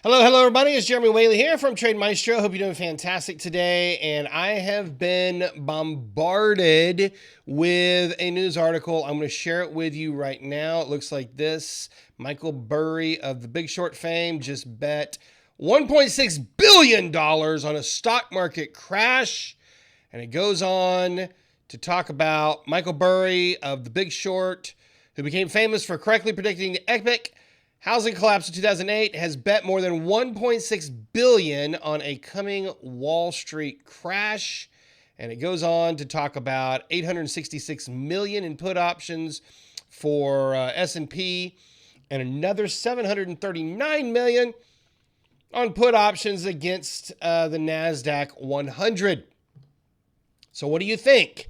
Hello, everybody. It's Jeremy Whaley here from Trade Maestro. Hope you're doing fantastic today. And I have been bombarded with a news article. I'm going to share it with you right now. It looks like this. Michael Burry of the Big Short fame just bet $1.6 billion on a stock market crash. And it goes on to talk about Michael Burry of the Big Short, who became famous for correctly predicting the epic housing collapse in 2008, has bet more than $1.6 billion on a coming Wall Street crash. And it goes on to talk about $866 million in put options for S&P and another $739 million on put options against the NASDAQ 100. So what do you think?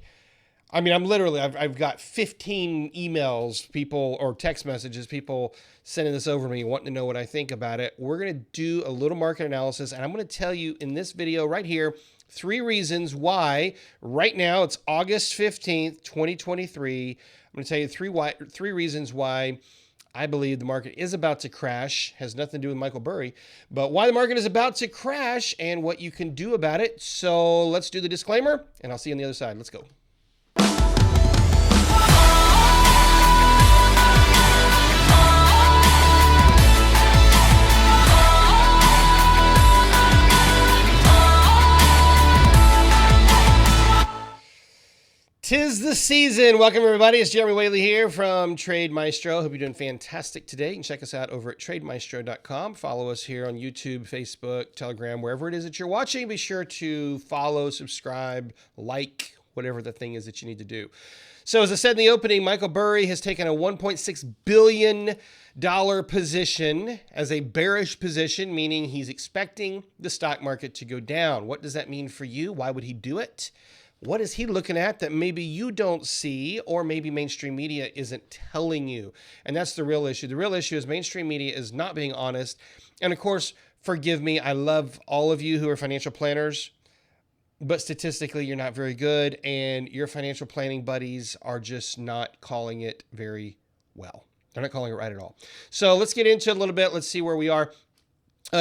I mean, I've got 15 emails, people, or text messages, people sending this over to me, wanting to know what I think about it. We're going to do a little market analysis, and I'm going to tell you in this video right here, 3 reasons why right now, it's August 15th, 2023. I'm going to tell you three reasons why I believe the market is about to crash. Has nothing to do with Michael Burry, but why the market is about to crash and what you can do about it. So let's do the disclaimer, and I'll see you on the other side. Let's go. Tis the season. Welcome, everybody. It's Jeremy Whaley here from Trade Maestro. Hope you're doing fantastic today. You can check us out over at trademaestro.com. Follow us here on YouTube, Facebook, Telegram, wherever it is that you're watching. Be sure to follow, subscribe, like, whatever the thing is that you need to do. So as I said in the opening, Michael Burry has taken a $1.6 billion position as a bearish position, meaning he's expecting the stock market to go down. What does that mean for you? Why would he do it? What is he looking at that maybe you don't see, or maybe mainstream media isn't telling you? And that's the real issue. The real issue is mainstream media is not being honest. And of course, forgive me, I love all of you who are financial planners, but statistically, you're not very good, and your financial planning buddies are just not calling it very well. They're not calling it right at all. So let's get into it a little bit. Let's see where we are.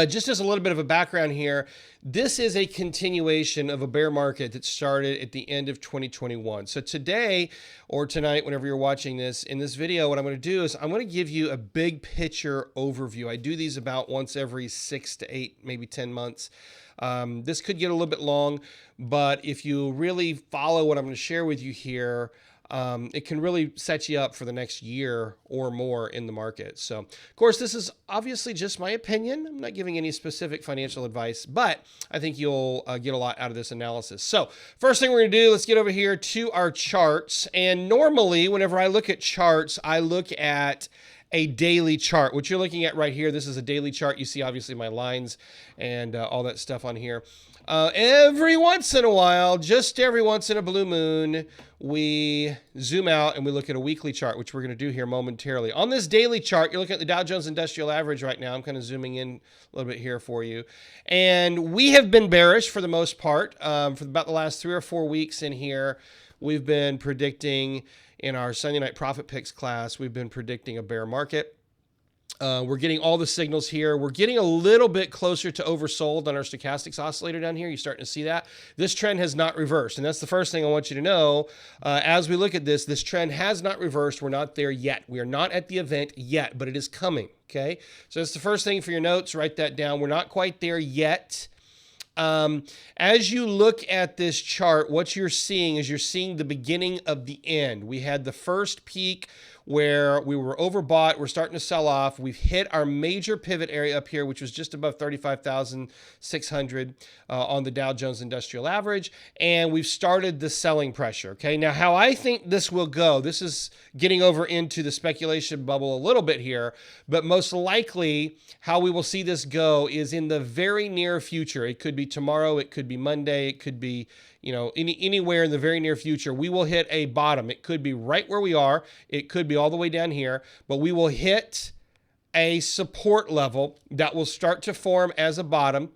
Just as a little bit of a background here, this is a continuation of a bear market that started at the end of 2021. So today or tonight, whenever you're watching this, in this video, what I'm going to do is I'm going to give you a big picture overview. I do these about once every 6 to 8, maybe 10 months. This could get a little bit long, but if you really follow what I'm going to share with you here, it can really set you up for the next year or more in the market. So, of course, this is obviously just my opinion. I'm not giving any specific financial advice, but I think you'll get a lot out of this analysis. So, first thing we're going to do, let's get over here to our charts. And normally, whenever I look at charts, I look at a daily chart. What you're looking at right here, this is a daily chart. You see, obviously, my lines and all that stuff on here. Every once in a while, just every once in a blue moon, we zoom out and we look at a weekly chart, which we're going to do here momentarily. On this daily chart, you're looking at the Dow Jones Industrial Average right now. I'm kind of zooming in a little bit here for you. And we have been bearish for the most part. For about the last 3 or 4 weeks in here, we've been predicting in our Sunday Night Profit Picks class, we've been predicting a bear market. We're getting all the signals here. We're getting a little bit closer to oversold on our stochastics oscillator down here. You're starting to see that. This trend has not reversed. And that's the first thing I want you to know. As we look at this, this trend has not reversed. We're not there yet. We are not at the event yet, but it is coming. Okay. So that's the first thing for your notes. Write that down. We're not quite there yet. As you look at this chart, what you're seeing is you're seeing the beginning of the end. We had the first peak where we were overbought. We're starting to sell off. We've hit our major pivot area up here, which was just above 35,600 on the Dow Jones Industrial Average. And we've started the selling pressure. Okay. Now, how I think this will go, this is getting over into the speculation bubble a little bit here, but most likely how we will see this go is in the very near future. It could be tomorrow. It could be Monday. It could be, anywhere in the very near future, we will hit a bottom. It could be right where we are. It could be all the way down here, but we will hit a support level that will start to form as a bottom.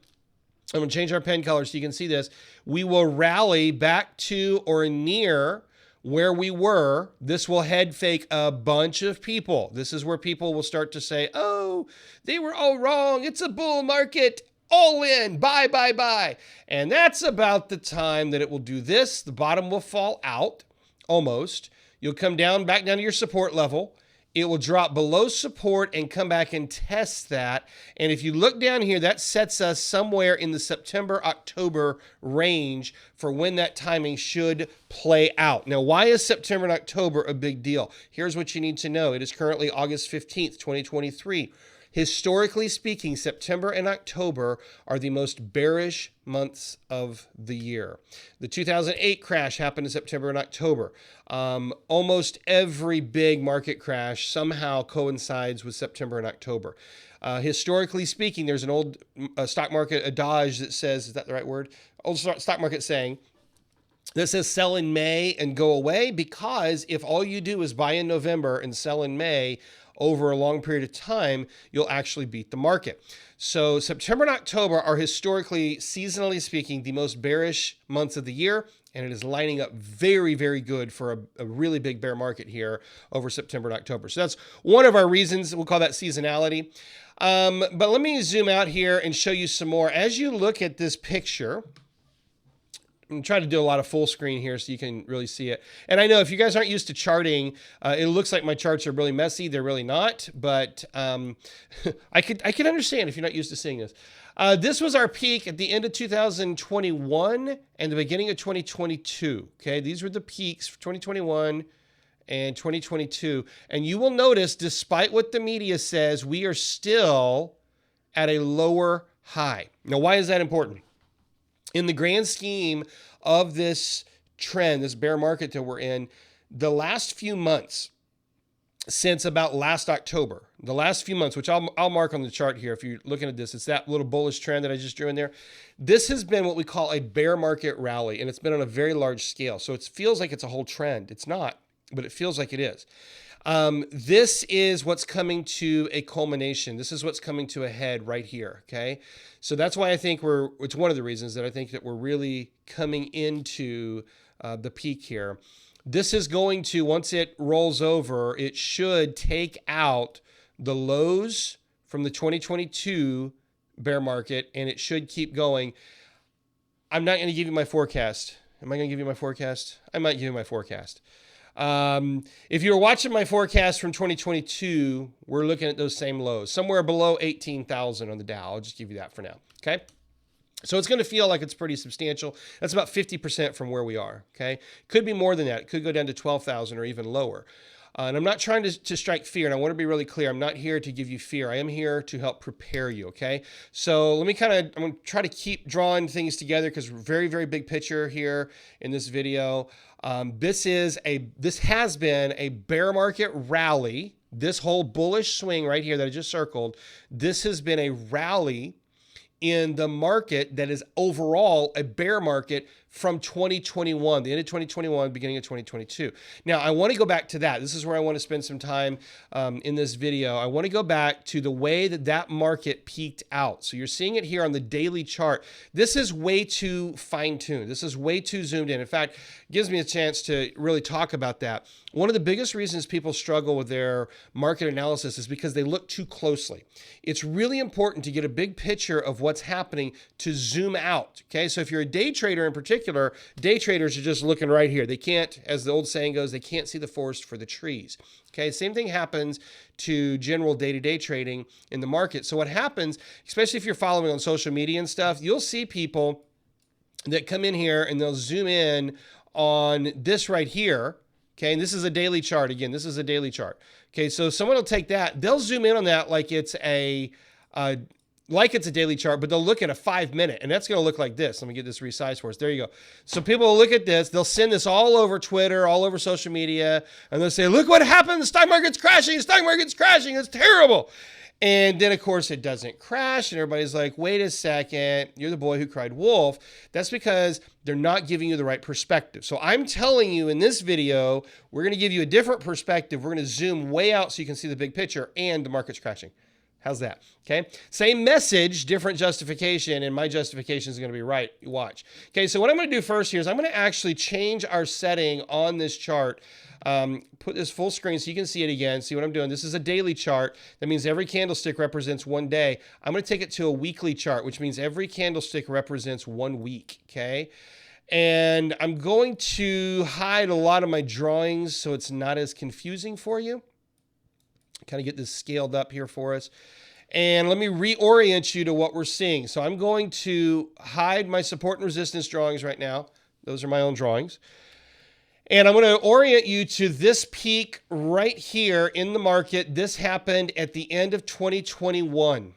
I'm going to change our pen color so you can see this. We will rally back to or near where we were, this will head fake a bunch of people. This is where people will start to say, oh, they were all wrong. It's a bull market. All in. Buy, buy, buy. And that's about the time that it will do this. The bottom will fall out almost. You'll come down, back down to your support level. It will drop below support and come back and test that. And if you look down here, that sets us somewhere in the September-October range for when that timing should play out. Now, why is September and October a big deal? Here's what you need to know. It is currently August 15th, 2023. Historically speaking, September and October are the most bearish months of the year. The 2008 crash happened in September and October. Almost every big market crash somehow coincides with September and October. Historically speaking, there's an old stock market adage that says, is that the right word? Old stock market saying that says sell in May and go away, because if all you do is buy in November and sell in May, over a long period of time, you'll actually beat the market. So September and October are historically, seasonally speaking, the most bearish months of the year, and it is lining up very, very good for a really big bear market here over September and October. So that's one of our reasons. We'll call that seasonality. But let me zoom out here and show you some more. As you look at this picture, I'm trying to do a lot of full screen here so you can really see it. And I know if you guys aren't used to charting, it looks like my charts are really messy. They're really not, but I could understand if you're not used to seeing this. This was our peak at the end of 2021 and the beginning of 2022. Okay, these were the peaks for 2021 and 2022. And you will notice, despite what the media says, we are still at a lower high. Now, why is that important? In the grand scheme of this trend, this bear market that we're in, the last few months, since about last October, the last few months, which I'll mark on the chart here if you're looking at this, it's that little bullish trend that I just drew in there. This has been what we call a bear market rally, and it's been on a very large scale. So it feels like it's a whole trend. It's not, but it feels like it is. This is what's coming to a culmination. This is what's coming to a head right here, okay? So that's why I think it's one of the reasons that I think that we're really coming into the peak here. This is going to, once it rolls over, it should take out the lows from the 2022 bear market, and it should keep going. I'm not going to give you my forecast. Am I going to give you my forecast? I might give you my forecast. If you were watching my forecast from 2022, we're looking at those same lows, somewhere below 18,000 on the Dow. I'll just give you that for now. Okay. So it's going to feel like it's pretty substantial. That's about 50% from where we are. Okay. Could be more than that. It could go down to 12,000 or even lower. And I'm not trying to strike fear. And I want to be really clear. I'm not here to give you fear. I am here to help prepare you. Okay. So let me I'm going to try to keep drawing things together because very, very big picture here in this video. This has been a bear market rally. This whole bullish swing right here that I just circled, this has been a rally in the market that is overall a bear market from 2021, the end of 2021, beginning of 2022. Now, I want to go back to that. This is where I want to spend some time in this video. I want to go back to the way that market peaked out. So you're seeing it here on the daily chart. This is way too fine-tuned. This is way too zoomed in. In fact, it gives me a chance to really talk about that. One of the biggest reasons people struggle with their market analysis is because they look too closely. It's really important to get a big picture of what's happening to zoom out. Okay, so if you're a day trader in particular, day traders are just looking right here. They can't, as the old saying goes, they can't see the forest for the trees. Okay, same thing happens to general day-to-day trading in the market. So what happens, especially if you're following on social media and stuff, you'll see people that come in here and they'll zoom in on this right here. Okay, and this is a daily chart. Again, this is a daily chart. Okay, so someone will take that. They'll zoom in on that like it's a daily chart, but they'll look at a 5-minute, and that's going to look like this. Let me get this resized for us. There you go. So people will look at this. They'll send this all over Twitter, all over social media, and they'll say, look what happened. The stock market's crashing. The stock market's crashing. It's terrible. And then, of course, it doesn't crash, and everybody's like, wait a second, you're the boy who cried wolf. That's because they're not giving you the right perspective. So I'm telling you in this video, we're going to give you a different perspective. We're going to zoom way out so you can see the big picture, and the market's crashing. How's that? Okay. Same message, different justification, and my justification is going to be right. Watch. Okay. So what I'm going to do first here is I'm going to actually change our setting on this chart. Put this full screen so you can see it again. See what I'm doing? This is a daily chart. That means every candlestick represents one day. I'm going to take it to a weekly chart, which means every candlestick represents 1 week. Okay. And I'm going to hide a lot of my drawings so it's not as confusing for you. Kind of get this scaled up here for us. And let me reorient you to what we're seeing. So I'm going to hide my support and resistance drawings right now. Those are my own drawings. And I'm going to orient you to this peak right here in the market. This happened at the end of 2021.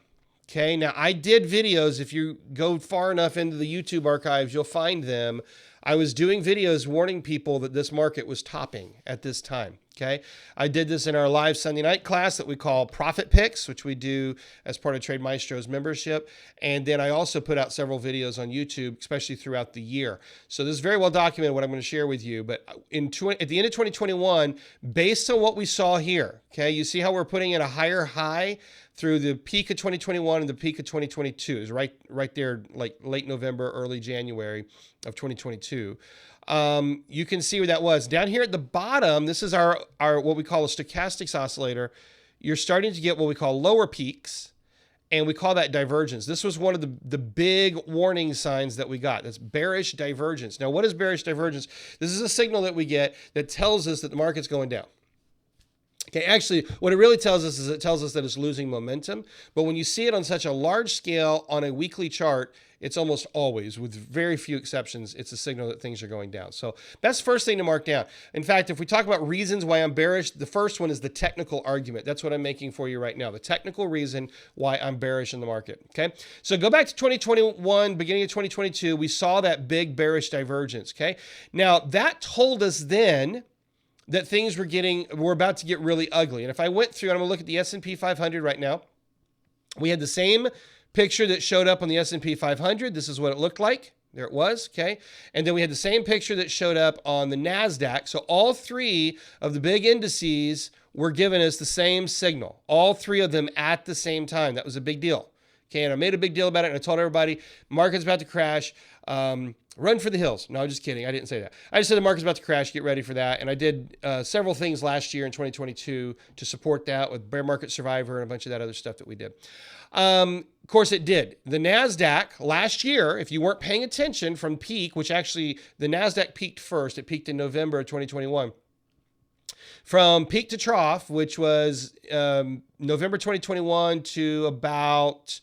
Okay, now I did videos. If you go far enough into the YouTube archives, you'll find them. I was doing videos warning people that this market was topping at this time. Okay, I did this in our live Sunday night class that we call Profit Picks, which we do as part of Trade Maestro's membership. And then I also put out several videos on YouTube, especially throughout the year. So this is very well documented what I'm going to share with you. But at the end of 2021, based on what we saw here, okay, you see how we're putting in a higher high through the peak of 2021 and the peak of 2022 is right there, like late November, early January of 2022. You can see where that was. Down here at the bottom, this is our what we call a stochastics oscillator. You're starting to get what we call lower peaks, and we call that divergence. This was one of the big warning signs that we got. That's bearish divergence. Now, what is bearish divergence? This is a signal that we get that tells us that the market's going down. Okay, actually, what it really tells us is it tells us that it's losing momentum. But when you see it on such a large scale on a weekly chart, it's almost always, with very few exceptions, it's a signal that things are going down. So that's the first thing to mark down. In fact, if we talk about reasons why I'm bearish, the first one is the technical argument. That's what I'm making for you right now, the technical reason why I'm bearish in the market. Okay, so go back to 2021, beginning of 2022, we saw that big bearish divergence. Okay, now that told us then that things were about to get really ugly. And if I went through, and I'm going to look at the S&P 500 right now, we had the same picture that showed up on the S&P 500. This is what it looked like. There it was, okay? And then we had the same picture that showed up on the NASDAQ. So all three of the big indices were giving us the same signal. All three of them at the same time. That was a big deal. Okay, and I made a big deal about it, and I told everybody, market's about to crash. Run for the hills. No, I'm just kidding. I didn't say that. I just said the market's about to crash. Get ready for that. And I did several things last year in 2022 to support that with Bear Market Survivor and a bunch of that other stuff that we did. Of course, it did. The NASDAQ last year, if you weren't paying attention from peak, which actually the NASDAQ peaked first. It peaked in November of 2021. From peak to trough, which was November 2021 to about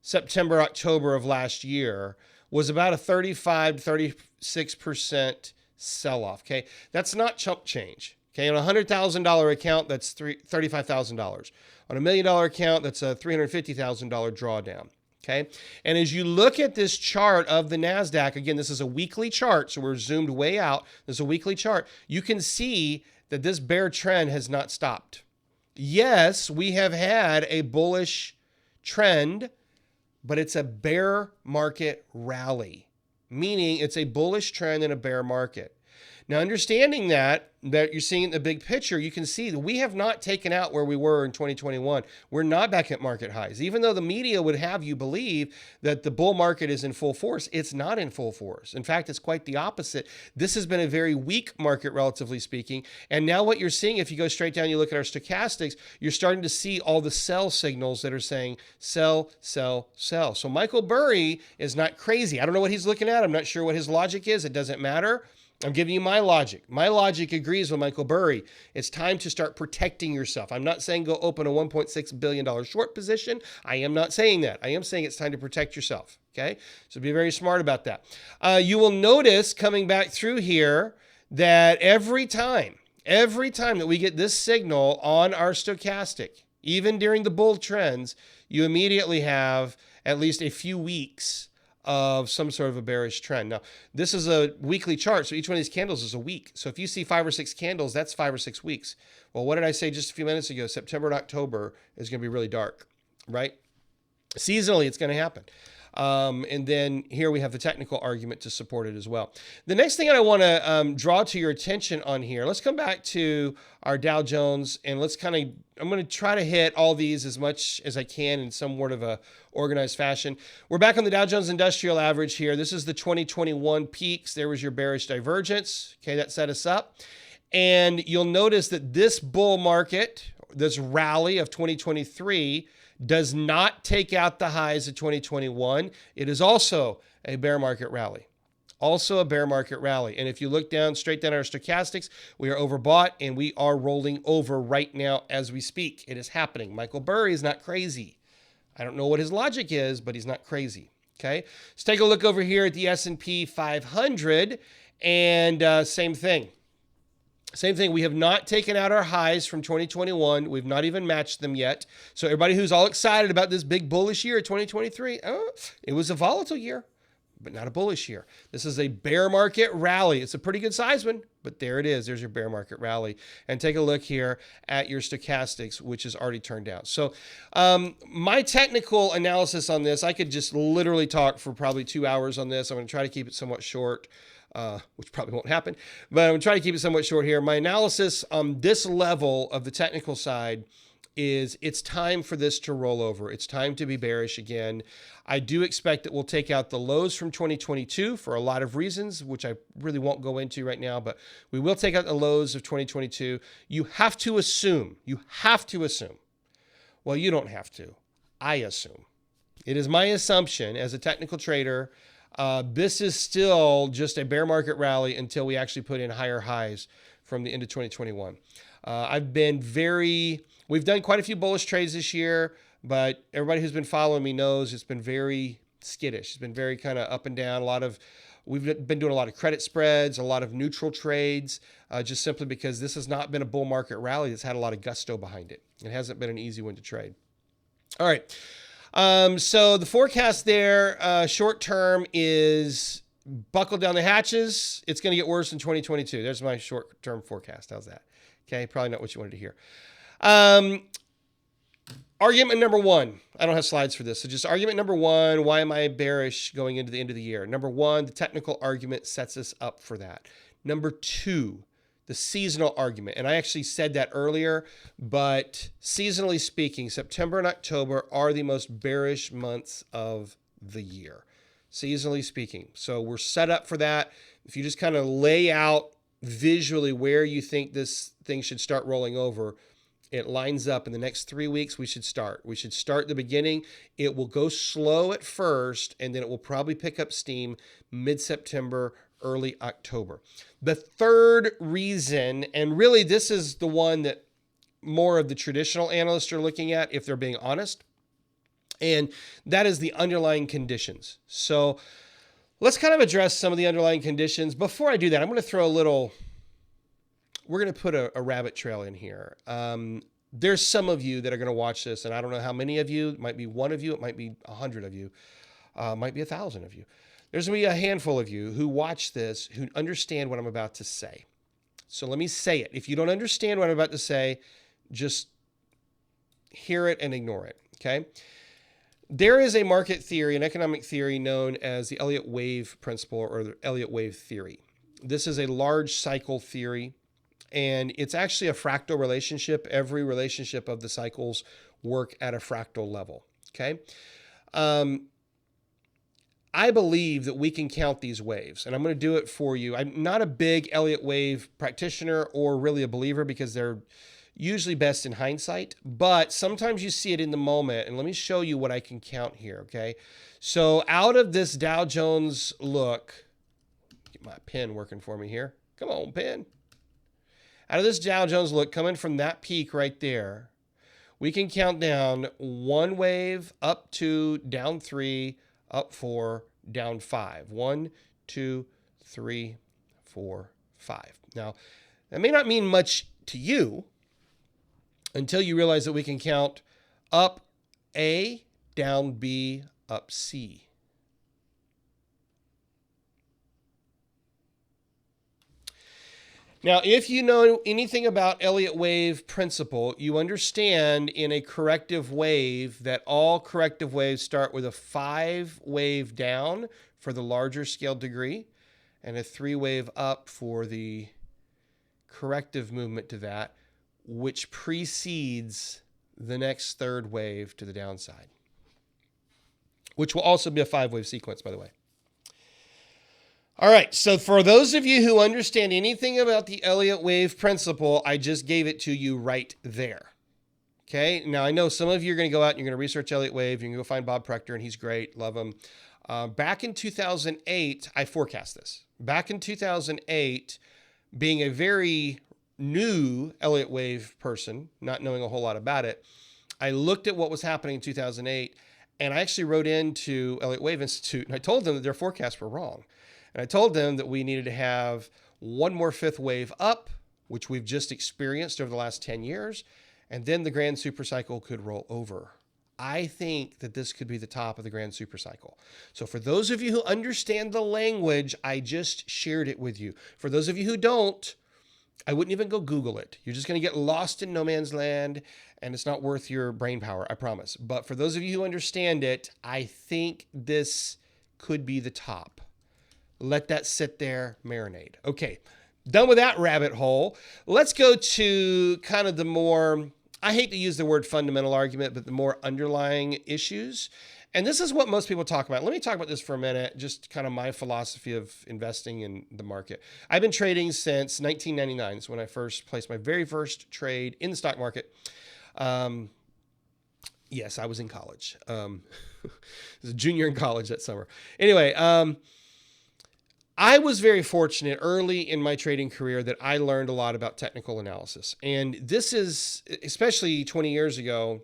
September, October of last year, was about a 35 to 36% sell-off. Okay, that's not chump change. Okay, on a $100,000 account, that's $35,000. On $1 million account, that's a $350,000 drawdown. Okay, and as you look at this chart of the NASDAQ, again, this is a weekly chart, so we're zoomed way out. This is a weekly chart. You can see that this bear trend has not stopped. Yes, we have had a bullish trend, but it's a bear market rally, meaning it's a bullish trend in a bear market. Now, understanding that you're seeing in the big picture, you can see that we have not taken out where we were in 2021. We're not back at market highs. Even though the media would have you believe that the bull market is in full force, it's not in full force. In fact, it's quite the opposite. This has been a very weak market, relatively speaking. And now what you're seeing, if you go straight down, you look at our stochastics, you're starting to see all the sell signals that are saying sell, sell, sell. So Michael Burry is not crazy. I don't know what he's looking at. I'm not sure what his logic is. It doesn't matter. I'm giving you my logic. My logic agrees with Michael Burry. It's time to start protecting yourself. I'm not saying go open a $1.6 billion short position. I am not saying that. I am saying it's time to protect yourself. Okay? So be very smart about that. You will notice coming back through here that every time that we get this signal on our stochastic, even during the bull trends, you immediately have at least a few weeks of some sort of a bearish trend. Now, this is a weekly chart, so each one of these candles is a week. So if you see 5 or 6 candles, that's 5 or 6 weeks. Well, what did I say just a few minutes ago? September and October is going to be really dark, right? Seasonally, it's going to happen. And then here we have the technical argument to support it as well. The next thing that I want to draw to your attention on here, let's come back to our Dow Jones, and let's I'm going to try to hit all these as much as I can in somewhat of a organized fashion. We're back on the Dow Jones Industrial Average here. This is the 2021 peaks. There was your bearish divergence. Okay, that set us up. And you'll notice that this bull market, this rally of 2023, does not take out the highs of 2021. It is also a bear market rally. Also a bear market rally. And if you look straight down our stochastics, we are overbought and we are rolling over right now as we speak. It is happening. Michael Burry is not crazy. I don't know what his logic is, but he's not crazy. Okay, let's take a look over here at the S&P 500 and same thing. Same thing. We have not taken out our highs from 2021. We've not even matched them yet. So everybody who's all excited about this big bullish year of 2023, it was a volatile year, but not a bullish year. This is a bear market rally. It's a pretty good size one, but there it is. There's your bear market rally. And take a look here at your stochastics, which is already turned down. So my technical analysis on this, I could just literally talk for probably 2 hours on this. I'm going to try to keep it somewhat short. Which probably won't happen, but I'm going to try to keep it somewhat short here. My analysis on this level of the technical side is it's time for this to roll over. It's time to be bearish again. I do expect that we'll take out the lows from 2022 for a lot of reasons, which I really won't go into right now, but we will take out the lows of 2022. You have to assume, well, you don't have to. I assume. It is my assumption as a technical trader, this is still just a bear market rally until we actually put in higher highs from the end of 2021. We've done quite a few bullish trades this year, but everybody who's been following me knows it's been very skittish. It's been very kind of up and down. We've been doing a lot of credit spreads, a lot of neutral trades, just simply because this has not been a bull market rally that's had a lot of gusto behind it. It hasn't been an easy one to trade. All right. So the forecast there, short term, is buckle down the hatches. It's going to get worse in 2022. There's my short term forecast. How's that? Okay, probably not what you wanted to hear. Argument number one. I don't have slides for this. So just argument number one, why am I bearish going into the end of the year? Number one, the technical argument sets us up for that. Number two, the seasonal argument. And I actually said that earlier, but seasonally speaking, September and October are the most bearish months of the year, seasonally speaking. So we're set up for that. If you just kind of lay out visually where you think this thing should start rolling over, it lines up in the next 3 weeks. We should start the beginning. It will go slow at first, and then it will probably pick up steam mid-September, early October. The third reason, and really this is the one that more of the traditional analysts are looking at if they're being honest, and that is the underlying conditions. So let's kind of address some of the underlying conditions. Before I do that, I'm going to throw we're going to put a rabbit trail in here. There's some of you that are going to watch this, and I don't know how many of you. It might be one of you. It might be 100 of you. It might be 1,000 of you. There's going to be a handful of you who watch this who understand what I'm about to say. So let me say it. If you don't understand what I'm about to say, just hear it and ignore it, okay? There is a market theory, an economic theory known as the Elliott wave principle or the Elliott wave theory. This is a large cycle theory, and it's actually a fractal relationship. Every relationship of the cycles work at a fractal level, okay? I believe that we can count these waves, and I'm going to do it for you. I'm not a big Elliott wave practitioner or really a believer because they're usually best in hindsight, but sometimes you see it in the moment, and let me show you what I can count here, okay? So out of this Dow Jones look, get my pen working for me here. Come on, pen. Out of this Dow Jones look, coming from that peak right there, we can count down one wave, up two, down three, up four, down five. 1, 2, 3, 4, 5. Now, that may not mean much to you until you realize that we can count up A, down B, up C. Now, if you know anything about Elliott wave principle, you understand in a corrective wave that all corrective waves start with a 5 wave down for the larger scale degree and a 3 wave up for the corrective movement to that, which precedes the next 3rd wave to the downside, which will also be a 5 wave sequence, by the way. All right, so for those of you who understand anything about the Elliott wave principle, I just gave it to you right there. Okay, now I know some of you are going to go out and you're going to research Elliott wave. You're going to go find Bob Prechter, and he's great, love him. Back in 2008, I forecast this. Back in 2008, being a very new Elliott wave person, not knowing a whole lot about it, I looked at what was happening in 2008, and I actually wrote into Elliott Wave Institute, and I told them that their forecasts were wrong. And I told them that we needed to have one more 5th wave up, which we've just experienced over the last 10 years, and then the grand supercycle could roll over. I think that this could be the top of the grand supercycle. So for those of you who understand the language, I just shared it with you. For those of you who don't, I wouldn't even go Google it. You're just going to get lost in no man's land, and it's not worth your brain power, I promise. But for those of you who understand it, I think this could be the top. Let that sit there, marinate. Okay, done with that rabbit hole. Let's go to kind of the more, I hate to use the word fundamental argument, but the more underlying issues. And this is what most people talk about. Let me talk about this for a minute, just kind of my philosophy of investing in the market. I've been trading since 1999, so when I first placed my very first trade in the stock market. Yes, I was in college. I was a junior in college that summer. Anyway, I was very fortunate early in my trading career that I learned a lot about technical analysis. And this is, especially 20 years ago,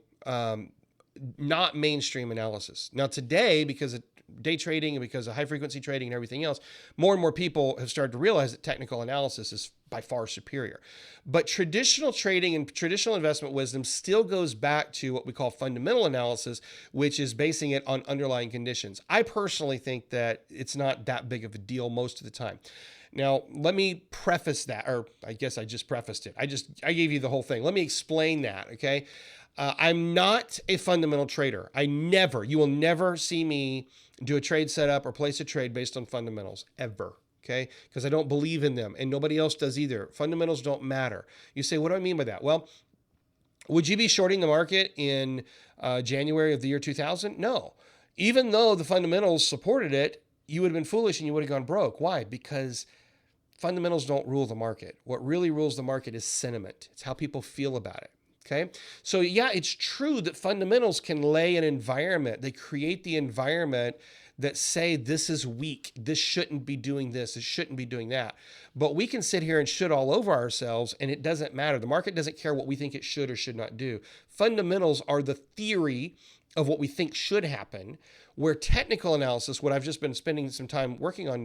not mainstream analysis. Now today, because of day trading and because of high frequency trading and everything else, more and more people have started to realize that technical analysis is by far superior. But traditional trading and traditional investment wisdom still goes back to what we call fundamental analysis, which is basing it on underlying conditions. I personally think that it's not that big of a deal most of the time. Now, let me preface that, or I guess I just prefaced it. I gave you the whole thing. Let me explain that, okay? I'm not a fundamental trader. You will never see me do a trade setup or place a trade based on fundamentals, ever. Okay, because I don't believe in them and nobody else does either. Fundamentals don't matter. You say, what do I mean by that? Well, would you be shorting the market in January of the year 2000? No. Even though the fundamentals supported it, you would have been foolish and you would have gone broke. Why? Because fundamentals don't rule the market. What really rules the market is sentiment. It's how people feel about it. Okay. So yeah, it's true that fundamentals can lay an environment. They create the environment that say this is weak, this shouldn't be doing this, it shouldn't be doing that. But we can sit here and shit all over ourselves and it doesn't matter. The market doesn't care what we think it should or should not do. Fundamentals are the theory of what we think should happen, where technical analysis, what I've just been spending some time working on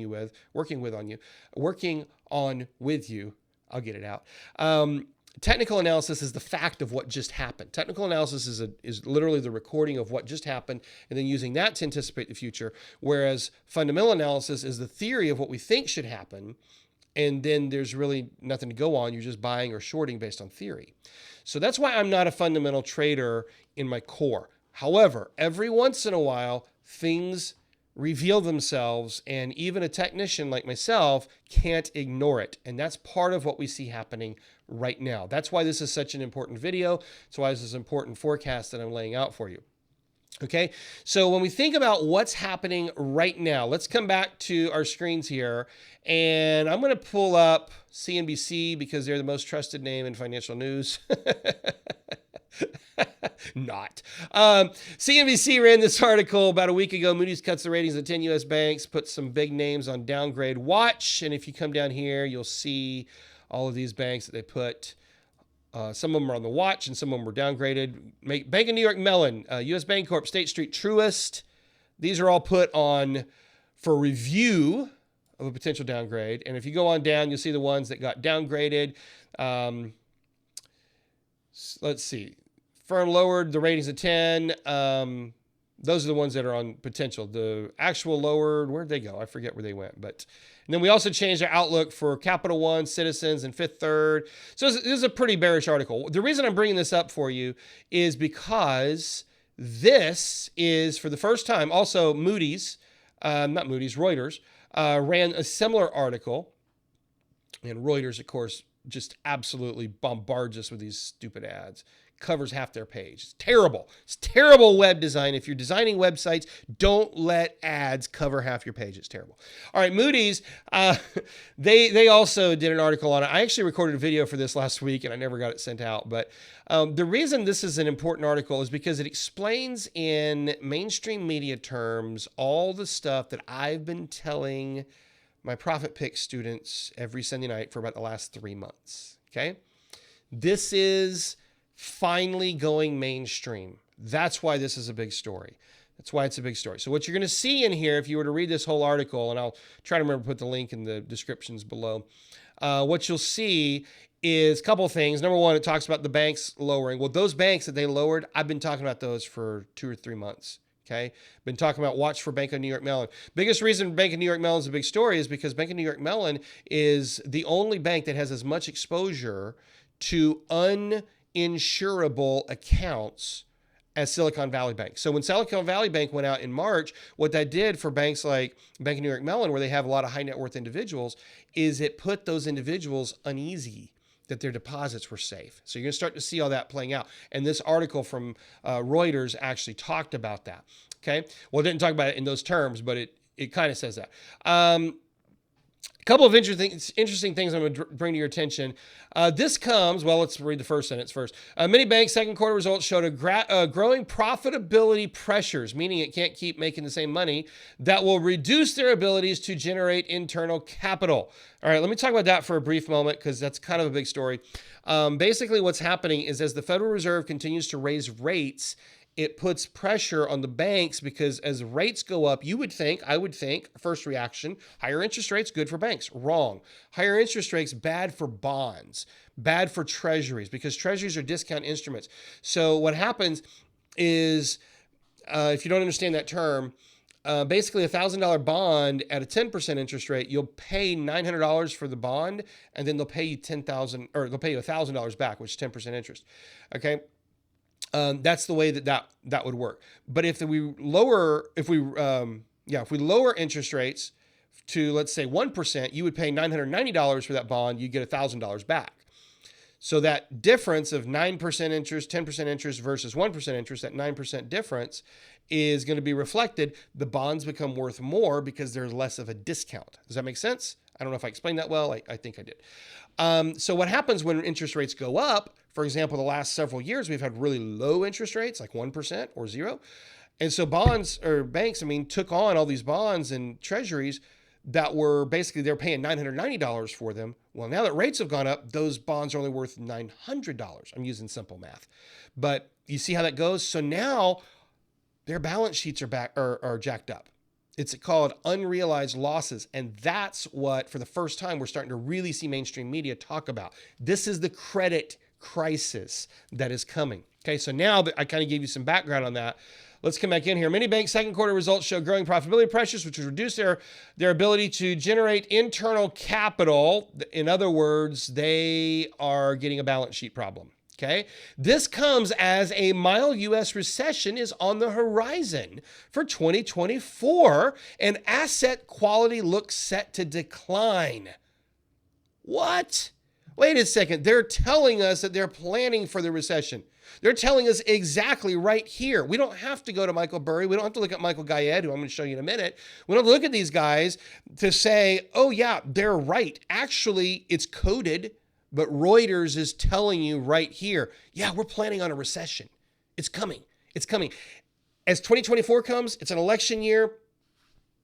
with you, I'll get it out. Technical analysis is the fact of what just happened. Technical analysis is literally the recording of what just happened and then using that to anticipate the future, whereas fundamental analysis is the theory of what we think should happen, and then there's really nothing to go on. You're just buying or shorting based on theory. So that's why I'm not a fundamental trader in my core. However, every once in a while, things reveal themselves, and even a technician like myself can't ignore it. And that's part of what we see happening right now. That's why this is such an important video. That's why this is an important forecast that I'm laying out for you. Okay, so when we think about what's happening right now, let's come back to our screens here, and I'm going to pull up CNBC because they're the most trusted name in financial news. Not. CNBC ran this article about a week ago. Moodys cuts the ratings of 10 U.S. banks, puts some big names on downgrade watch. And if you come down here, you'll see all of these banks that they put. Some of them are on the watch and some of them were downgraded. Bank of New York Mellon, U.S. Bancorp, State Street, Truist. These are all put on for review of a potential downgrade. And if you go on down, you'll see the ones that got downgraded. Let's see. Firm lowered the ratings of 10. Those are the ones that are on potential. The actual lowered, where'd they go? I forget where they went. And then we also changed our outlook for Capital One, Citizens, and Fifth Third. So this is a pretty bearish article. The reason I'm bringing this up for you is because this is, for the first time, also Moodys, Reuters, ran a similar article. And Reuters, of course, just absolutely bombards us with these stupid ads. Covers half their page. It's terrible. It's terrible web design. If you're designing websites, don't let ads cover half your page. It's terrible. All right, Moodys, they also did an article on it. I actually recorded a video for this last week, and I never got it sent out. But the reason this is an important article is because it explains in mainstream media terms all the stuff that I've been telling my Profit Pick students every Sunday night for about the last 3 months. Okay? This is finally going mainstream. That's why this is a big story. That's why it's a big story. So what you're going to see in here, if you were to read this whole article, and I'll try to remember to put the link in the descriptions below, what you'll see is a couple of things. Number one, it talks about the banks lowering. Well, those banks that they lowered, I've been talking about those for 2 or 3 months. Okay, been talking about watch for Bank of New York Mellon. Biggest reason Bank of New York Mellon is a big story is because Bank of New York Mellon is the only bank that has as much exposure to uninsurable accounts as Silicon Valley Bank. So when Silicon Valley Bank went out in March, what that did for banks like Bank of New York Mellon, where they have a lot of high net worth individuals, is it put those individuals uneasy that their deposits were safe. So you're going to start to see all that playing out. And this article from Reuters actually talked about that. Okay. Well, it didn't talk about it in those terms, but it kind of says that. A couple of interesting things I'm going to bring to your attention. This comes, well, let's read the first sentence first. Many banks' second quarter results showed growing profitability pressures, meaning it can't keep making the same money, that will reduce their abilities to generate internal capital. All right, let me talk about that for a brief moment because that's kind of a big story. Basically, what's happening is as the Federal Reserve continues to raise rates, it puts pressure on the banks because as rates go up, I would think, first reaction, higher interest rates, good for banks. Wrong. Higher interest rates, bad for bonds, bad for treasuries because treasuries are discount instruments. So what happens is, if you don't understand that term, basically a $1,000 bond at a 10% interest rate, you'll pay $900 for the bond, and then they'll pay you $1,000 back, which is 10% interest. Okay. That's the way that would work. But if we lower interest rates to, let's say, 1%, you would pay $990 for that bond. You get $1,000 back. So that difference of 9% interest, 10% interest versus 1% interest, that 9% difference is going to be reflected. The bonds become worth more because there's less of a discount. Does that make sense? I don't know if I explained that well. I think I did. So what happens when interest rates go up? For example, the last several years, we've had really low interest rates, like 1% or 0. And so banks, took on all these bonds and treasuries that were basically, they're paying $990 for them. Well, now that rates have gone up, those bonds are only worth $900. I'm using simple math. But you see how that goes? So now their balance sheets are jacked up. It's called unrealized losses. And that's what, for the first time, we're starting to really see mainstream media talk about. This is the credit crisis that is coming. Okay, so now that I kind of gave you some background on that, let's come back in here. Many banks' second quarter results show growing profitability pressures, which has reduced their ability to generate internal capital. In other words, they are getting a balance sheet problem. Okay, this comes as a mild U.S. recession is on the horizon for 2024, and asset quality looks set to decline. What? Wait a second. They're telling us that they're planning for the recession. They're telling us exactly right here. We don't have to go to Michael Burry. We don't have to look at Michael Guyed, who I'm going to show you in a minute. We don't look at these guys to say, oh, yeah, they're right. Actually, it's coded. But Reuters is telling you right here, yeah, we're planning on a recession. It's coming. It's coming. As 2024 comes, it's an election year.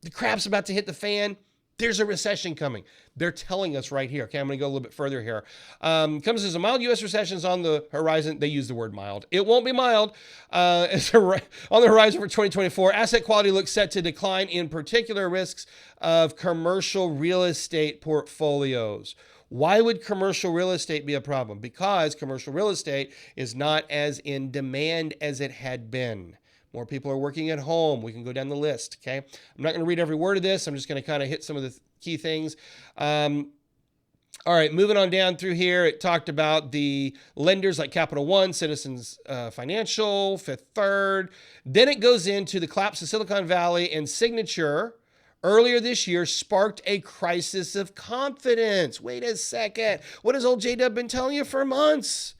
The crap's about to hit the fan. There's a recession coming. They're telling us right here. Okay, I'm going to go a little bit further here. Comes as a mild U.S. recession is on the horizon. They use the word mild. It won't be mild. It's on the horizon for 2024. Asset quality looks set to decline, in particular risks of commercial real estate portfolios. Why would commercial real estate be a problem? Because commercial real estate is not as in demand as it had been. More people are working at home. We can go down the list, okay? I'm not going to read every word of this. I'm just going to kind of hit some of the key things. All right, moving on down through here, it talked about the lenders like Capital One, Citizens Financial, Fifth Third. Then it goes into the collapse of Silicon Valley, and Signature earlier this year sparked a crisis of confidence. Wait a second. What has old J-Dub been telling you for months?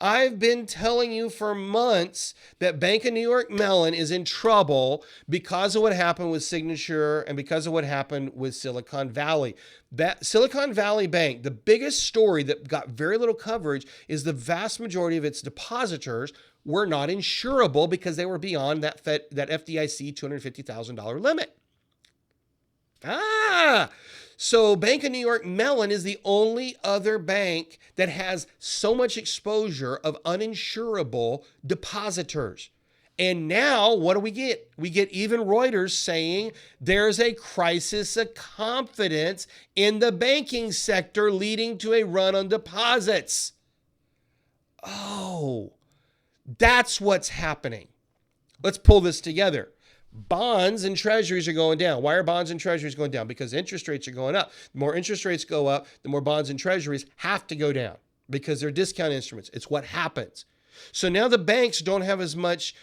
I've been telling you for months that Bank of New York Mellon is in trouble because of what happened with Signature and because of what happened with Silicon Valley. That Silicon Valley Bank, the biggest story that got very little coverage is the vast majority of its depositors were not insurable because they were beyond that FDIC $250,000 limit. So Bank of New York Mellon is the only other bank that has so much exposure of uninsurable depositors. And now what do we get? We get even Reuters saying there's a crisis of confidence in the banking sector leading to a run on deposits. Oh, that's what's happening. Let's pull this together. Bonds and treasuries are going down. Why are bonds and treasuries going down? Because interest rates are going up. The more interest rates go up, the more bonds and treasuries have to go down because they're discount instruments. It's what happens. So now the banks don't have as much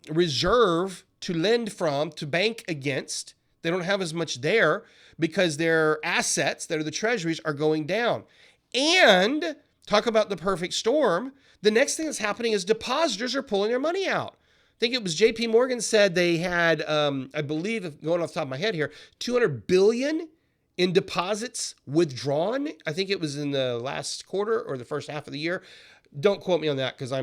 reserve to lend from, to bank against. They don't have as much there because their assets, that are the treasuries, are going down. And talk about the perfect storm. The next thing that's happening is depositors are pulling their money out. I think it was JP Morgan said they had, I believe, going off the top of my head here, $200 billion in deposits withdrawn. I think it was in the last quarter or the first half of the year. Don't quote me on that because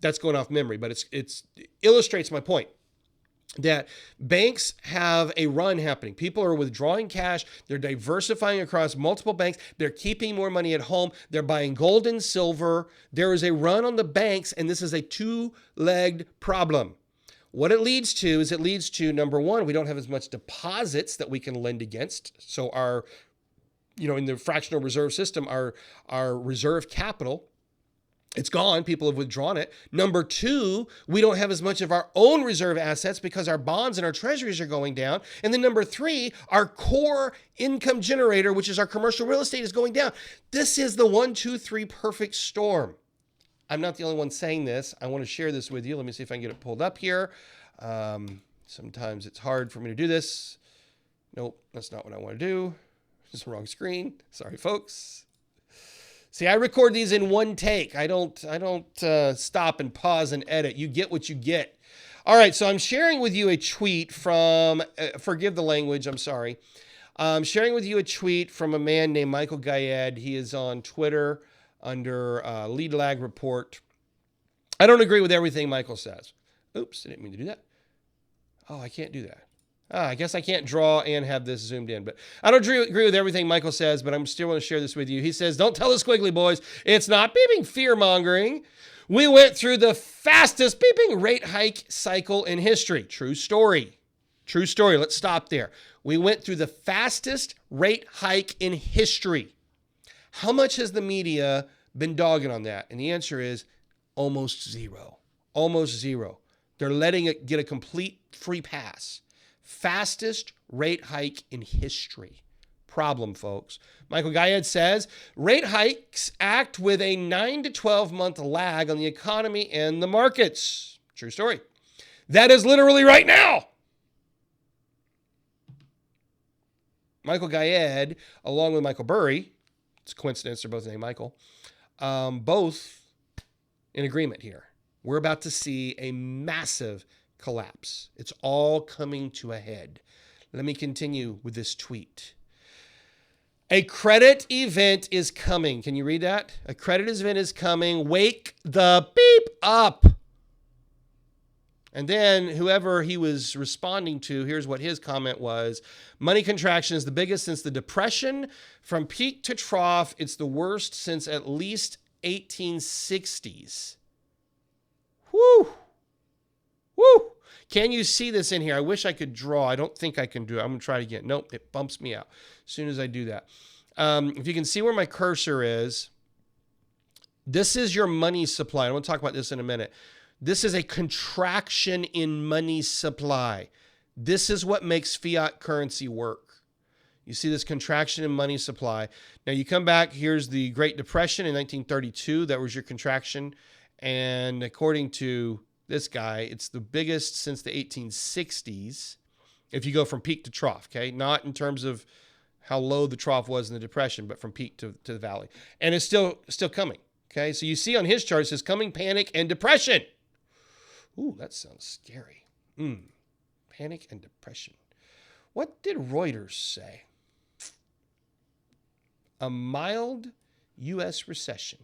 that's going off memory, but it illustrates my point that banks have a run happening. People are withdrawing cash. They're diversifying across multiple banks. They're keeping more money at home. They're buying gold and silver. There is a run on the banks, and this is a two-legged problem. What it leads to is number one, we don't have as much deposits that we can lend against. So our, in the fractional reserve system, our reserve capital, it's gone. People have withdrawn it. Number two, we don't have as much of our own reserve assets because our bonds and our treasuries are going down. And then number three, our core income generator, which is our commercial real estate, is going down. This is the 1, 2, 3 perfect storm. I'm not the only one saying this. I want to share this with you. Let me see if I can get it pulled up here. Sometimes it's hard for me to do this. Nope, that's not what I want to do. It's the wrong screen. Sorry, folks. See, I record these in one take. I don't stop and pause and edit. You get what you get. All right, so I'm sharing with you a tweet from, forgive the language, I'm sorry. I'm sharing with you a tweet from a man named Michael Gayed. He is on Twitter under Lead Lag Report. I don't agree with everything Michael says. Oops, I didn't mean to do that. Oh, I can't do that. I guess I can't draw and have this zoomed in, but I don't agree with everything Michael says, but I'm still going to share this with you. He says, don't tell us squiggly boys. It's not beeping fear-mongering. We went through the fastest beeping rate hike cycle in history. True story. True story. Let's stop there. We went through the fastest rate hike in history. How much has the media been dogging on that? And the answer is almost zero. Almost zero. They're letting it get a complete free pass. Fastest rate hike in history. Problem, folks. Michael Gayed says, rate hikes act with a 9 to 12 month lag on the economy and the markets. True story. That is literally right now. Michael Gayed, along with Michael Burry, it's a coincidence, they're both named Michael, both in agreement here. We're about to see a massive collapse. It's all coming to a head. Let me continue with this tweet. A credit event is coming. Can you read that? A credit event is coming. Wake the beep up. And then whoever he was responding to, here's what his comment was. Money contraction is the biggest since the Depression. From peak to trough, it's the worst since at least 1860s. Woo! Woo! Can you see this in here? I wish I could draw. I don't think I can do it. I'm going to try it again. Nope, it bumps me out as soon as I do that. If you can see where my cursor is, this is your money supply. I want to talk about this in a minute. This is a contraction in money supply. This is what makes fiat currency work. You see this contraction in money supply. Now you come back, here's the Great Depression in 1932. That was your contraction. And according to this guy, it's the biggest since the 1860s. If you go from peak to trough, okay? Not in terms of how low the trough was in the Depression, but from peak to the valley. And it's still coming, okay? So you see on his chart, it says coming panic and depression. Ooh, that sounds scary. Panic and depression. What did Reuters say? A mild U.S. recession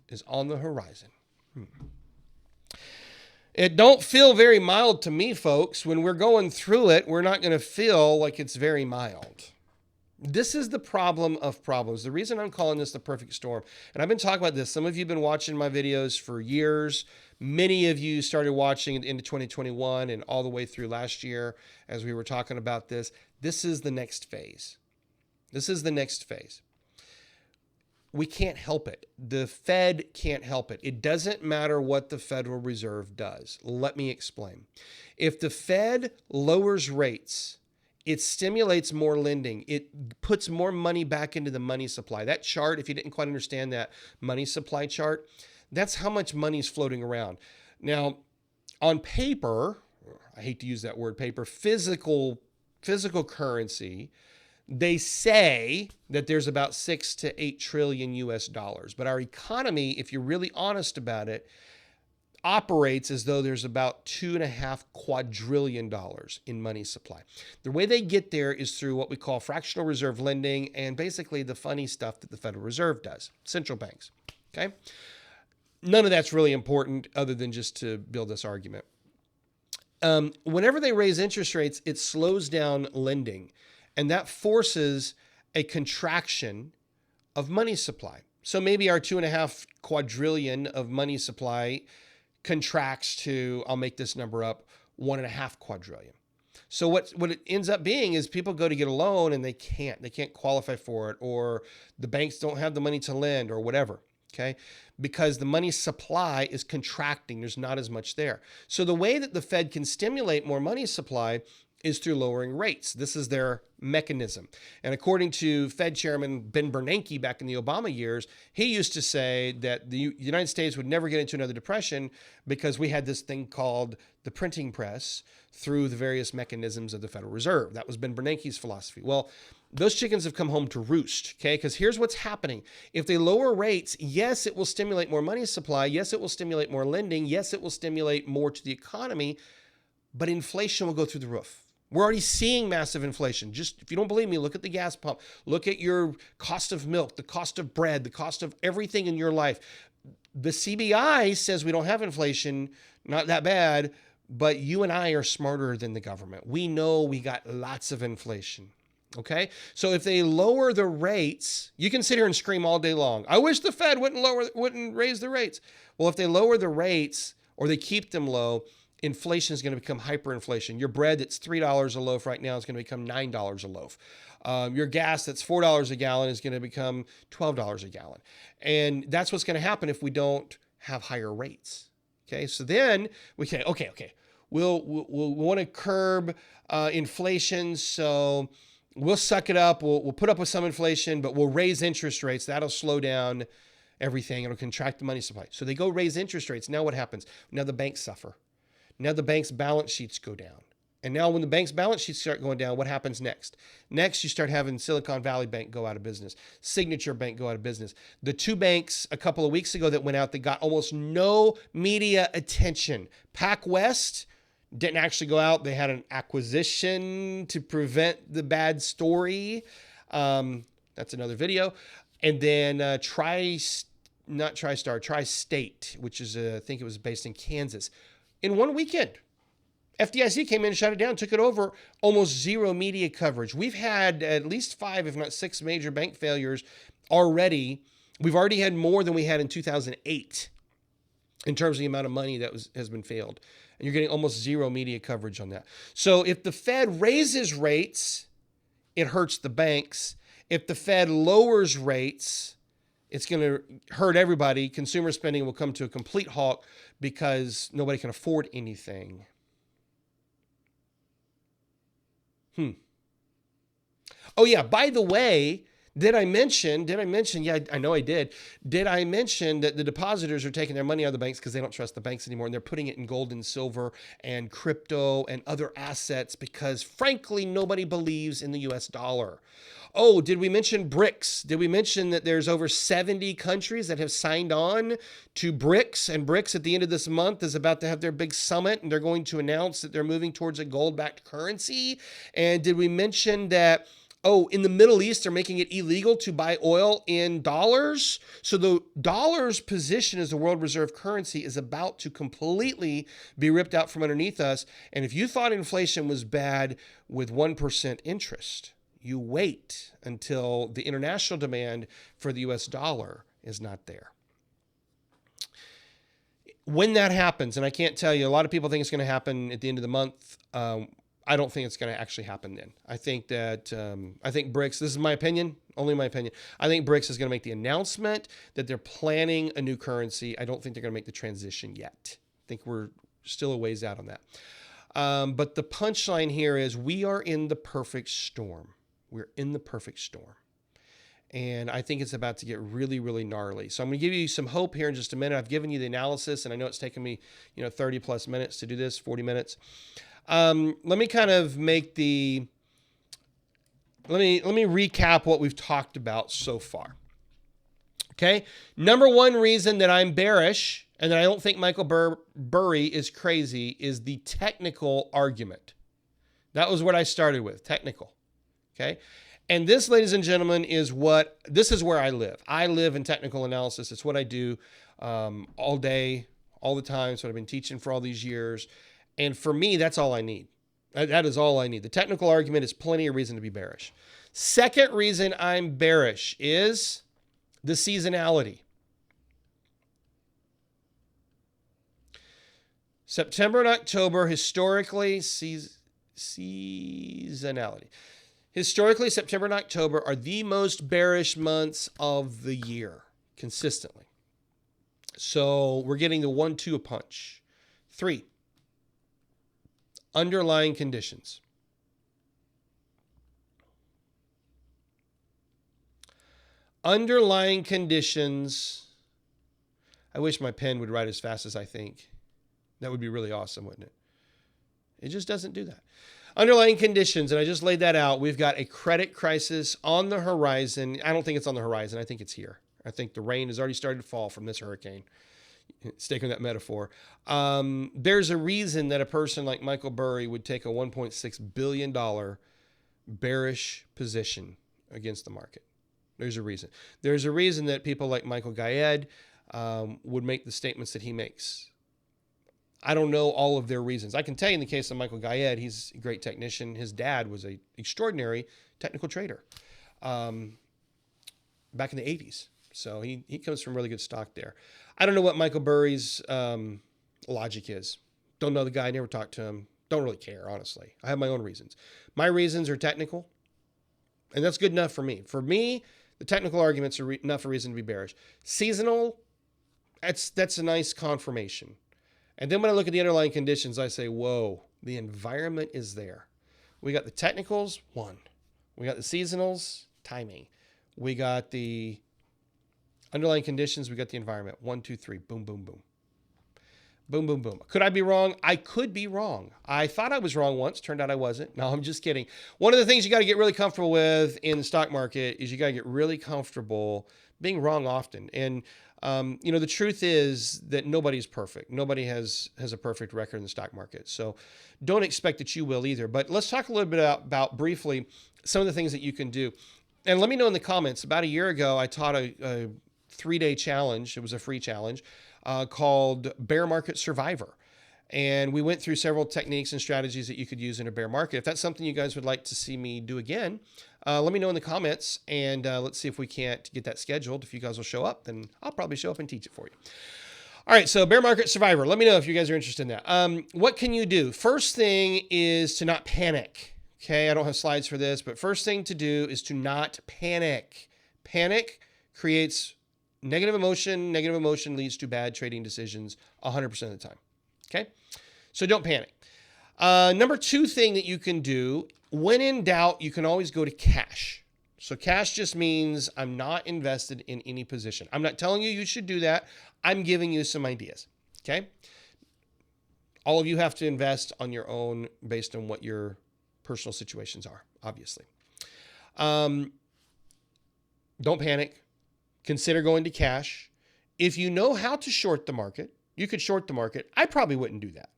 is on the horizon. It don't feel very mild to me, folks. When we're going through it, we're not going to feel like it's very mild. This is the problem of problems. The reason I'm calling this the perfect storm, and I've been talking about this. Some of you have been watching my videos for years. Many of you started watching into 2021 and all the way through last year as we were talking about this. This is the next phase. This is the next phase. We can't help it. The Fed can't help it. It doesn't matter what the Federal Reserve does. Let me explain. If the Fed lowers rates, it stimulates more lending. It puts more money back into the money supply. That chart, if you didn't quite understand that money supply chart, that's how much money is floating around. Now, on paper, I hate to use that word paper, physical currency, they say that there's about 6 to 8 trillion US dollars. But our economy, if you're really honest about it, operates as though there's about $2.5 quadrillion in money supply. The way they get there is through what we call fractional reserve lending and basically the funny stuff that the Federal Reserve does, central banks. Okay? None of that's really important other than just to build this argument. Whenever they raise interest rates, it slows down lending. And that forces a contraction of money supply. So maybe our 2.5 quadrillion of money supply contracts to, I'll make this number up, 1.5 quadrillion. So what it ends up being is people go to get a loan and they can't qualify for it, or the banks don't have the money to lend or whatever. Okay, because the money supply is contracting. There's not as much there. So the way that the Fed can stimulate more money supply is through lowering rates. This is their mechanism. And according to Fed Chairman Ben Bernanke back in the Obama years, he used to say that the United States would never get into another depression because we had this thing called the printing press through the various mechanisms of the Federal Reserve. That was Ben Bernanke's philosophy. Well, those chickens have come home to roost, okay? Because here's what's happening. If they lower rates, yes, it will stimulate more money supply. Yes, it will stimulate more lending. Yes, it will stimulate more to the economy, but inflation will go through the roof. We're already seeing massive inflation. Just if you don't believe me, look at the gas pump. Look at your cost of milk, the cost of bread, the cost of everything in your life. The CBI says we don't have inflation, not that bad, but you and I are smarter than the government. We know we got lots of inflation. Okay? So if they lower the rates, you can sit here and scream all day long. I wish the Fed wouldn't raise the rates. Well, if they lower the rates or they keep them low, inflation is going to become hyperinflation. Your bread that's $3 a loaf right now is going to become $9 a loaf. Your gas that's $4 a gallon is going to become $12 a gallon. And that's what's going to happen if we don't have higher rates. Okay, so then we say, okay, we'll want to curb inflation, so we'll suck it up. We'll put up with some inflation, but we'll raise interest rates. That'll slow down everything. It'll contract the money supply. So they go raise interest rates. Now what happens? Now the banks suffer. Now the bank's balance sheets go down. And now when the bank's balance sheets start going down, what happens next? Next, you start having Silicon Valley Bank go out of business, Signature Bank go out of business. The two banks a couple of weeks ago that went out that got almost no media attention. PacWest didn't actually go out. They had an acquisition to prevent the bad story. That's another video. And then TriState, which is, I think it was based in Kansas. In one weekend, FDIC came in and shut it down, took it over, almost zero media coverage. We've had at least 5, if not 6 major bank failures already. We've already had more than we had in 2008 in terms of the amount of money that has been failed. And you're getting almost zero media coverage on that. So if the Fed raises rates, it hurts the banks. If the Fed lowers rates, It's going to hurt everybody. Consumer spending will come to a complete halt because nobody can afford anything. Oh yeah, by the way, did I mention, yeah, I know I did. Did I mention that the depositors are taking their money out of the banks because they don't trust the banks anymore, and they're putting it in gold and silver and crypto and other assets because frankly, nobody believes in the US dollar. Oh, did we mention BRICS? Did we mention that there's over 70 countries that have signed on to BRICS, and BRICS at the end of this month is about to have their big summit, and they're going to announce that they're moving towards a gold-backed currency? And did we mention that in the Middle East, they're making it illegal to buy oil in dollars? So the dollar's position as the world reserve currency is about to completely be ripped out from underneath us. And if you thought inflation was bad with 1% interest, you wait until the international demand for the US dollar is not there. When that happens, and I can't tell you, a lot of people think it's going to happen at the end of the month. I don't think it's going to actually happen then. I think that, I think BRICS, this is my opinion, only my opinion. I think BRICS is going to make the announcement that they're planning a new currency. I don't think they're going to make the transition yet. I think we're still a ways out on that. But the punchline here is we are in the perfect storm. We're in the perfect storm. And I think it's about to get really, really gnarly. So I'm going to give you some hope here in just a minute. I've given you the analysis, and I know it's taken me, 30 plus minutes to do this, 40 minutes. Let me kind of make let me recap what we've talked about so far. Okay. Number one reason that I'm bearish and that I don't think Michael Burry is crazy is the technical argument. That was what I started with, technical. Okay. And this, ladies and gentlemen, this is where I live. I live in technical analysis. It's what I do all day, all the time. It's what I've been teaching for all these years. And for me, that's all I need. That is all I need. The technical argument is plenty of reason to be bearish. Second reason I'm bearish is the seasonality. September and October, historically, seasonality. Historically, September and October are the most bearish months of the year, consistently. So we're getting the 1-2 punch. 3, underlying conditions. Underlying conditions. I wish my pen would write as fast as I think. That would be really awesome, wouldn't it? It just doesn't do that. Underlying conditions, and I just laid that out. We've got a credit crisis on the horizon. I don't think it's on the horizon. I think it's here. I think the rain has already started to fall from this hurricane. Sticking with that metaphor. There's a reason that a person like Michael Burry would take a $1.6 billion bearish position against the market. There's a reason. There's a reason that people like Michael Gayed would make the statements that he makes. I don't know all of their reasons. I can tell you in the case of Michael Gayed, he's a great technician. His dad was an extraordinary technical trader back in the 80s. So he comes from really good stock there. I don't know what Michael Burry's logic is. Don't know the guy, never talked to him. Don't really care, honestly. I have my own reasons. My reasons are technical, and that's good enough for me. For me, the technical arguments are enough a reason to be bearish. Seasonal, that's a nice confirmation. And then when I look at the underlying conditions, I say, whoa, the environment is there. We got the technicals, 1. We got the seasonals, timing. We got the underlying conditions, we got the environment. 1, 2, 3, boom, boom, boom. Boom, boom, boom. Could I be wrong? I could be wrong. I thought I was wrong once. Turned out I wasn't. No, I'm just kidding. One of the things you got to get really comfortable with in the stock market is you got to get really comfortable being wrong often. And the truth is that nobody's perfect. Nobody has a perfect record in the stock market. So don't expect that you will either. But let's talk a little bit about briefly some of the things that you can do. And let me know in the comments. About a year ago, I taught a 3-day challenge. It was a free challenge called Bear Market Survivor. And we went through several techniques and strategies that you could use in a bear market. If that's something you guys would like to see me do again, let me know in the comments, and let's see if we can't get that scheduled. If you guys will show up, then I'll probably show up and teach it for you. All right, so Bear Market Survivor. Let me know if you guys are interested in that. What can you do? First thing is to not panic. Okay, I don't have slides for this, but first thing to do is to not panic. Panic creates Negative emotion leads to bad trading decisions 100% of the time. Okay? So don't panic. Number 2 thing that you can do, when in doubt, you can always go to cash. So cash just means I'm not invested in any position. I'm not telling you should do that. I'm giving you some ideas. Okay? All of you have to invest on your own based on what your personal situations are, obviously. Don't panic. Consider going to cash. If you know how to short the market, you could short the market. I probably wouldn't do that.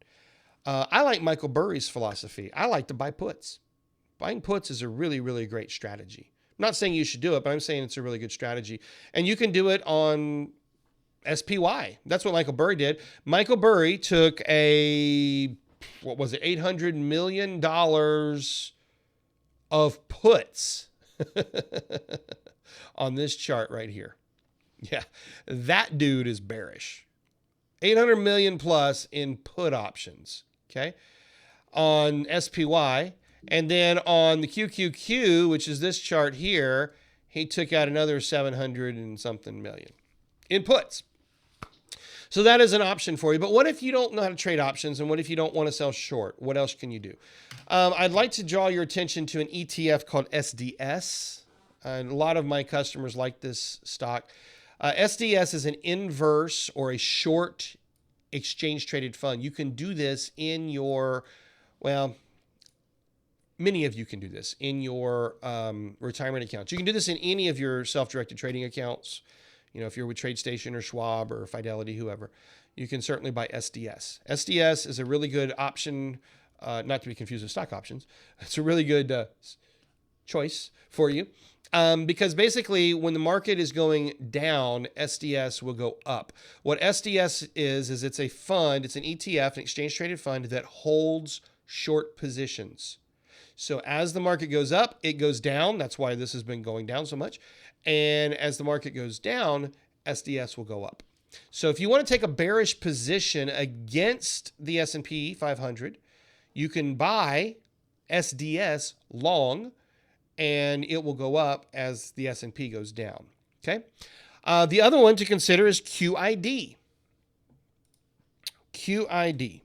I like Michael Burry's philosophy. I like to buy puts. Buying puts is a really, really great strategy. I'm not saying you should do it, but I'm saying it's a really good strategy. And you can do it on SPY. That's what Michael Burry did. Michael Burry took $800 million of puts on this chart right here. Yeah, that dude is bearish. 800 million plus in put options, okay, on SPY. And then on the QQQ, which is this chart here, he took out another 700 and something million in puts. So that is an option for you. But what if you don't know how to trade options? And what if you don't want to sell short? What else can you do? I'd like to draw your attention to an ETF called SDS. And a lot of my customers like this stock. SDS is an inverse or a short exchange traded fund. You can do this in your, well, many of you can do this in your retirement accounts. You can do this in any of your self-directed trading accounts. You know, if you're with TradeStation or Schwab or Fidelity, whoever, you can certainly buy SDS. SDS is a really good option, not to be confused with stock options. It's a really good choice for you because basically when the market is going down, SDS will go up. What SDS is it's a fund, it's an ETF, an exchange traded fund that holds short positions. So as the market goes up, it goes down. That's why this has been going down so much. And as the market goes down, SDS will go up. So if you want to take a bearish position against the S&P 500, you can buy SDS long, and it will go up as the S&P goes down. Okay. The other one to consider is QID. QID.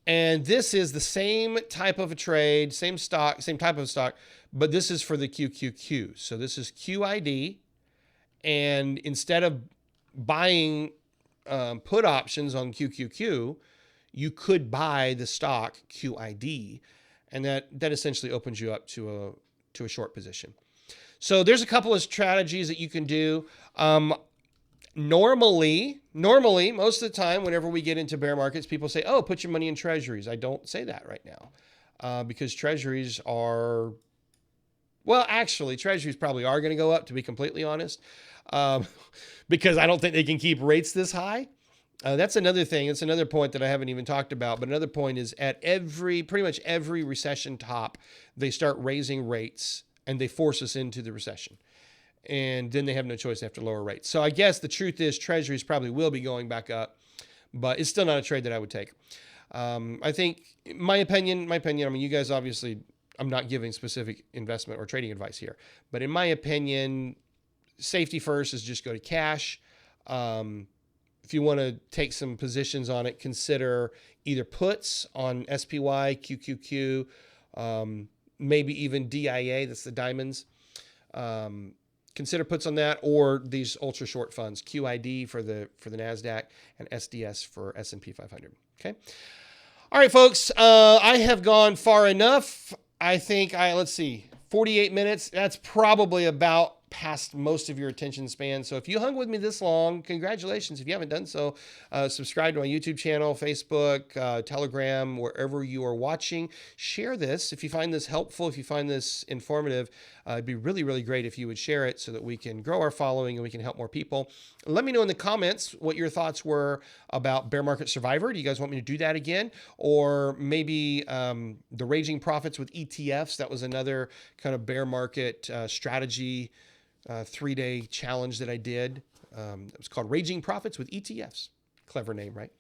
And this is the same type of a trade, same stock, same type of stock, but this is for the QQQ. So this is QID. And instead of buying put options on QQQ, you could buy the stock QID. And that essentially opens you up to a short position. So there's a couple of strategies that you can do. Normally, most of the time, whenever we get into bear markets, people say, oh, put your money in treasuries. I don't say that right now because treasuries are, well, actually, treasuries probably are going to go up, to be completely honest, because I don't think they can keep rates this high. That's another thing. It's another point that I haven't even talked about. But another point is at pretty much every recession top, they start raising rates and they force us into the recession. And then they have no choice. They have to lower rates. So I guess the truth is treasuries probably will be going back up, but it's still not a trade that I would take. I think my opinion, I mean, you guys obviously, I'm not giving specific investment or trading advice here, but in my opinion, safety first is just go to cash. If you want to take some positions on it, consider either puts on SPY, QQQ, maybe even DIA, that's the diamonds. Consider puts on that, or these ultra short funds, QID for the NASDAQ and SDS for S&P 500. Okay. All right, folks. I have gone far enough. I think let's see, 48 minutes. That's probably about past most of your attention span. So if you hung with me this long, congratulations. If you haven't done so, subscribe to my YouTube channel, Facebook, Telegram, wherever you are watching. Share this. If you find this helpful, if you find this informative, it'd be really, really great if you would share it so that we can grow our following and we can help more people. Let me know in the comments what your thoughts were about Bear Market Survivor. Do you guys want me to do that again? Or maybe the Raging Profits with ETFs. That was another kind of bear market strategy 3-day challenge that I did. It was called Raging Profits with ETFs. Clever name, right?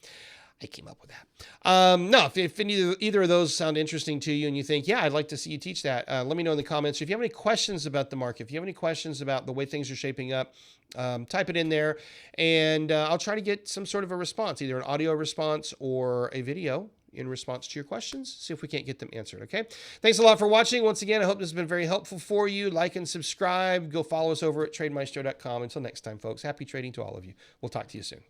I came up with that. No, if either of those sound interesting to you and you think, yeah, I'd like to see you teach that, let me know in the comments. If you have any questions about the market, if you have any questions about the way things are shaping up, type it in there, and I'll try to get some sort of a response, either an audio response or a video in response to your questions. See if we can't get them answered, okay? Thanks a lot for watching. Once again, I hope this has been very helpful for you. Like and subscribe. Go follow us over at trademaestro.com. Until next time, folks, happy trading to all of you. We'll talk to you soon.